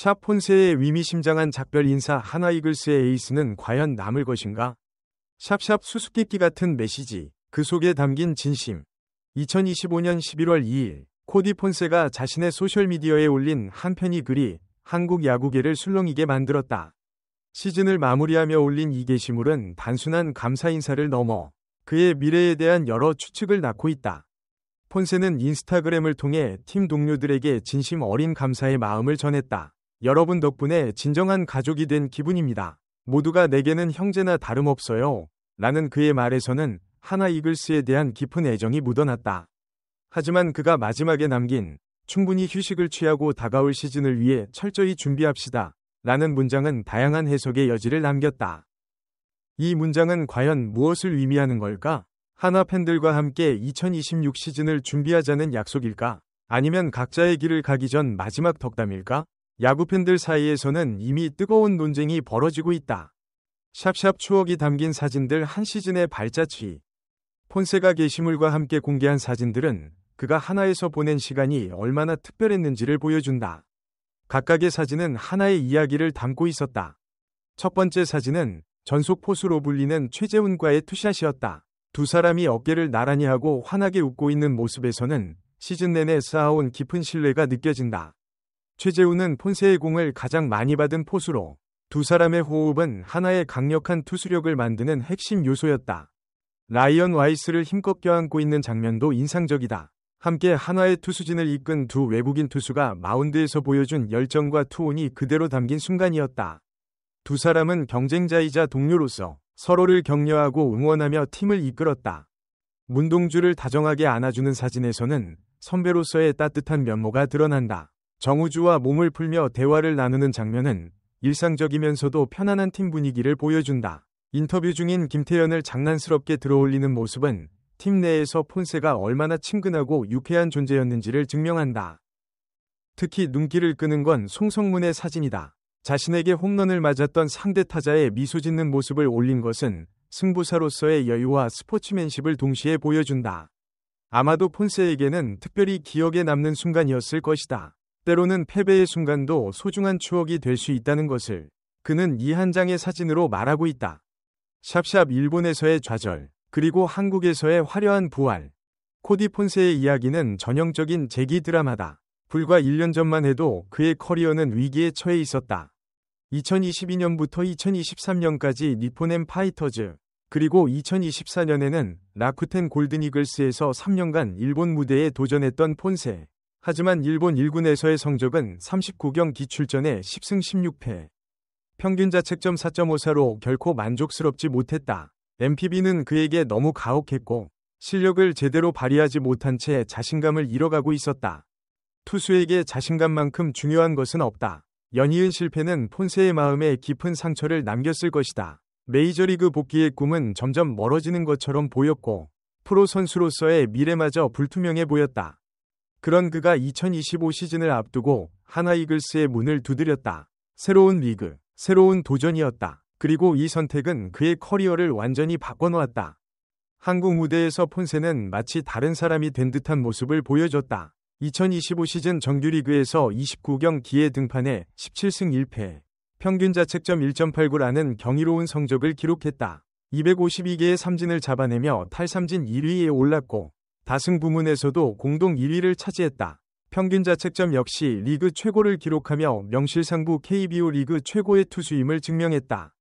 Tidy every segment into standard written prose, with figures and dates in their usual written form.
샵 폰세의 의미심장한 작별 인사 하나이글스의 에이스는 과연 남을 것인가? 샵샵 수수께끼 같은 메시지, 그 속에 담긴 진심. 2025년 11월 2일, 코디 폰세가 자신의 소셜미디어에 올린 한 편의 글이 한국 야구계를 술렁이게 만들었다. 시즌을 마무리하며 올린 이 게시물은 단순한 감사 인사를 넘어 그의 미래에 대한 여러 추측을 낳고 있다. 폰세는 인스타그램을 통해 팀 동료들에게 진심 어린 감사의 마음을 전했다. 여러분 덕분에 진정한 가족이 된 기분입니다. 모두가 내게는 형제나 다름없어요. 라는 그의 말에서는 하나 이글스에 대한 깊은 애정이 묻어났다. 하지만 그가 마지막에 남긴 충분히 휴식을 취하고 다가올 시즌을 위해 철저히 준비합시다. 라는 문장은 다양한 해석의 여지를 남겼다. 이 문장은 과연 무엇을 의미하는 걸까? 하나 팬들과 함께 2026 시즌을 준비하자는 약속일까? 아니면 각자의 길을 가기 전 마지막 덕담일까? 야구 팬들 사이에서는 이미 뜨거운 논쟁이 벌어지고 있다. 샵샵 추억이 담긴 사진들 한 시즌의 발자취. 폰세가 게시물과 함께 공개한 사진들은 그가 하나에서 보낸 시간이 얼마나 특별했는지를 보여준다. 각각의 사진은 하나의 이야기를 담고 있었다. 첫 번째 사진은 전속 포수로 불리는 최재훈과의 투샷이었다. 두 사람이 어깨를 나란히 하고 환하게 웃고 있는 모습에서는 시즌 내내 쌓아온 깊은 신뢰가 느껴진다. 최재훈은 폰세의 공을 가장 많이 받은 포수로 두 사람의 호흡은 하나의 강력한 투수력을 만드는 핵심 요소였다. 라이언 와이스를 힘껏 껴안고 있는 장면도 인상적이다. 함께 한화의 투수진을 이끈 두 외국인 투수가 마운드에서 보여준 열정과 투혼이 그대로 담긴 순간이었다. 두 사람은 경쟁자이자 동료로서 서로를 격려하고 응원하며 팀을 이끌었다. 문동주를 다정하게 안아주는 사진에서는 선배로서의 따뜻한 면모가 드러난다. 정우주와 몸을 풀며 대화를 나누는 장면은 일상적이면서도 편안한 팀 분위기를 보여준다. 인터뷰 중인 김태현을 장난스럽게 들어올리는 모습은 팀 내에서 폰세가 얼마나 친근하고 유쾌한 존재였는지를 증명한다. 특히 눈길을 끄는 건 송성문의 사진이다. 자신에게 홈런을 맞았던 상대 타자의 미소 짓는 모습을 올린 것은 승부사로서의 여유와 스포츠맨십을 동시에 보여준다. 아마도 폰세에게는 특별히 기억에 남는 순간이었을 것이다. 때로는 패배의 순간도 소중한 추억이 될 수 있다는 것을 그는 이 한 장의 사진으로 말하고 있다. 샵샵 일본에서의 좌절, 그리고 한국에서의 화려한 부활. 코디 폰세의 이야기는 전형적인 재기 드라마다. 불과 1년 전만 해도 그의 커리어는 위기에 처해 있었다. 2022년부터 2023년까지 니폰엠 파이터즈, 그리고 2024년에는 라쿠텐 골든이글스에서 3년간 일본 무대에 도전했던 폰세. 하지만 일본 1군에서의 성적은 39경기 출전에 10승 16패. 평균 자책점 4.54로 결코 만족스럽지 못했다. NPB는 그에게 너무 가혹했고 실력을 제대로 발휘하지 못한 채 자신감을 잃어가고 있었다. 투수에게 자신감만큼 중요한 것은 없다. 연이은 실패는 폰세의 마음에 깊은 상처를 남겼을 것이다. 메이저리그 복귀의 꿈은 점점 멀어지는 것처럼 보였고 프로 선수로서의 미래마저 불투명해 보였다. 그런 그가 2025 시즌을 앞두고 하나 이글스의 문을 두드렸다. 새로운 리그, 새로운 도전이었다. 그리고 이 선택은 그의 커리어를 완전히 바꿔놓았다. 한국 무대에서 폰세는 마치 다른 사람이 된 듯한 모습을 보여줬다. 2025 시즌 정규리그에서 29경기에 등판해 17승 1패, 평균 자책점 1.89라는 경이로운 성적을 기록했다. 252개의 삼진을 잡아내며 탈삼진 1위에 올랐고 다승 부문에서도 공동 1위를 차지했다. 평균 자책점 역시 리그 최고를 기록하며 명실상부 KBO 리그 최고의 투수임을 증명했다.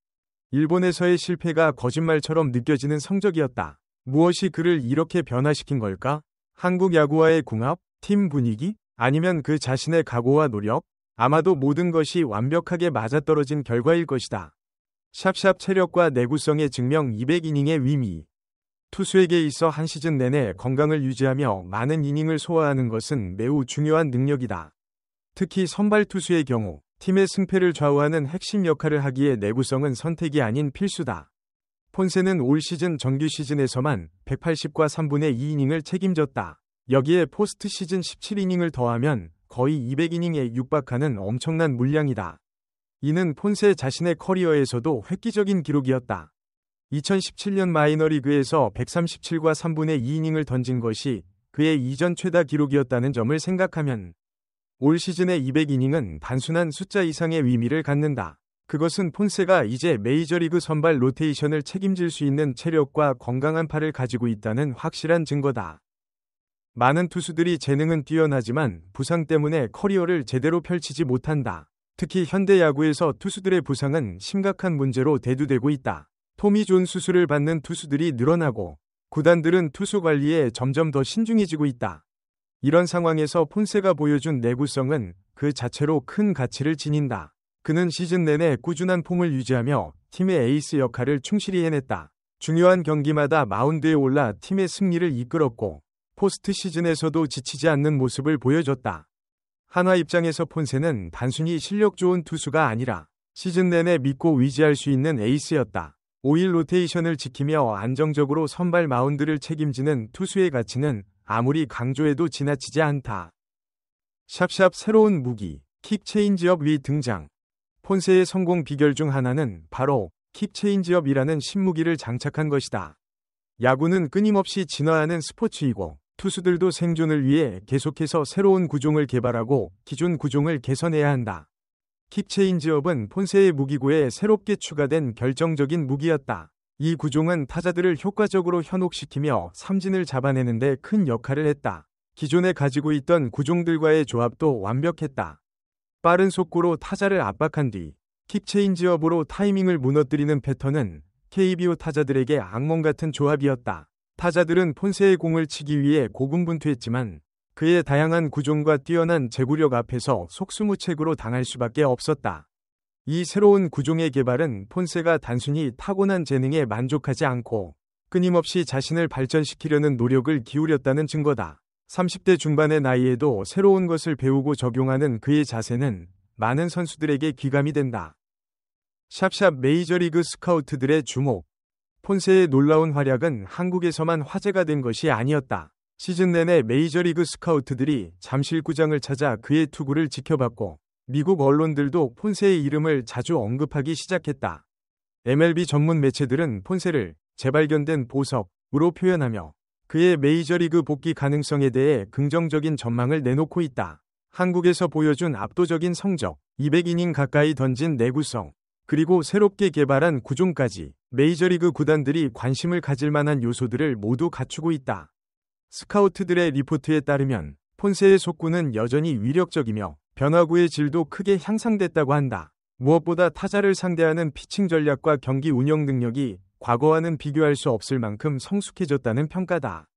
일본에서의 실패가 거짓말처럼 느껴지는 성적이었다. 무엇이 그를 이렇게 변화시킨 걸까? 한국 야구와의 궁합? 팀 분위기? 아니면 그 자신의 각오와 노력? 아마도 모든 것이 완벽하게 맞아떨어진 결과일 것이다. 샵샵 체력과 내구성의 증명 200이닝의 의미. 투수에게 있어 한 시즌 내내 건강을 유지하며 많은 이닝을 소화하는 것은 매우 중요한 능력이다. 특히 선발 투수의 경우 팀의 승패를 좌우하는 핵심 역할을 하기에 내구성은 선택이 아닌 필수다. 폰세는 올 시즌 정규 시즌에서만 180과 3분의 2이닝을 책임졌다. 여기에 포스트 시즌 17이닝을 더하면 거의 200이닝에 육박하는 엄청난 물량이다. 이는 폰세 자신의 커리어에서도 획기적인 기록이었다. 2017년 마이너리그에서 137과 3분의 2이닝을 던진 것이 그의 이전 최다 기록이었다는 점을 생각하면 올 시즌의 200이닝은 단순한 숫자 이상의 의미를 갖는다. 그것은 폰세가 이제 메이저리그 선발 로테이션을 책임질 수 있는 체력과 건강한 팔을 가지고 있다는 확실한 증거다. 많은 투수들이 재능은 뛰어나지만 부상 때문에 커리어를 제대로 펼치지 못한다. 특히 현대 야구에서 투수들의 부상은 심각한 문제로 대두되고 있다. 토미 존 수술을 받는 투수들이 늘어나고 구단들은 투수 관리에 점점 더 신중해지고 있다. 이런 상황에서 폰세가 보여준 내구성은 그 자체로 큰 가치를 지닌다. 그는 시즌 내내 꾸준한 폼을 유지하며 팀의 에이스 역할을 충실히 해냈다. 중요한 경기마다 마운드에 올라 팀의 승리를 이끌었고 포스트 시즌에서도 지치지 않는 모습을 보여줬다. 한화 입장에서 폰세는 단순히 실력 좋은 투수가 아니라 시즌 내내 믿고 의지할 수 있는 에이스였다. 5일 로테이션을 지키며 안정적으로 선발 마운드를 책임지는 투수의 가치는 아무리 강조해도 지나치지 않다. 샵샵 새로운 무기, 킥 체인지업이 등장. 폰세의 성공 비결 중 하나는 바로 킥 체인지업이라는 신무기를 장착한 것이다. 야구는 끊임없이 진화하는 스포츠이고 투수들도 생존을 위해 계속해서 새로운 구종을 개발하고 기존 구종을 개선해야 한다. 킥 체인지업은 폰세의 무기고에 새롭게 추가된 결정적인 무기였다. 이 구종은 타자들을 효과적으로 현혹시키며 삼진을 잡아내는 데 큰 역할을 했다. 기존에 가지고 있던 구종들과의 조합도 완벽했다. 빠른 속구로 타자를 압박한 뒤 킥 체인지업으로 타이밍을 무너뜨리는 패턴은 KBO 타자들에게 악몽 같은 조합이었다. 타자들은 폰세의 공을 치기 위해 고군분투했지만 그의 다양한 구종과 뛰어난 제구력 앞에서 속수무책으로 당할 수밖에 없었다. 이 새로운 구종의 개발은 폰세가 단순히 타고난 재능에 만족하지 않고 끊임없이 자신을 발전시키려는 노력을 기울였다는 증거다. 30대 중반의 나이에도 새로운 것을 배우고 적용하는 그의 자세는 많은 선수들에게 귀감이 된다. 샵샵 메이저리그 스카우트들의 주목. 폰세의 놀라운 활약은 한국에서만 화제가 된 것이 아니었다. 시즌 내내 메이저리그 스카우트들이 잠실구장을 찾아 그의 투구를 지켜봤고 미국 언론들도 폰세의 이름을 자주 언급하기 시작했다. MLB 전문 매체들은 폰세를 재발견된 보석으로 표현하며 그의 메이저리그 복귀 가능성에 대해 긍정적인 전망을 내놓고 있다. 한국에서 보여준 압도적인 성적, 200이닝 가까이 던진 내구성, 그리고 새롭게 개발한 구종까지 메이저리그 구단들이 관심을 가질 만한 요소들을 모두 갖추고 있다. 스카우트들의 리포트에 따르면 폰세의 속구는 여전히 위력적이며 변화구의 질도 크게 향상됐다고 한다. 무엇보다 타자를 상대하는 피칭 전략과 경기 운영 능력이 과거와는 비교할 수 없을 만큼 성숙해졌다는 평가다.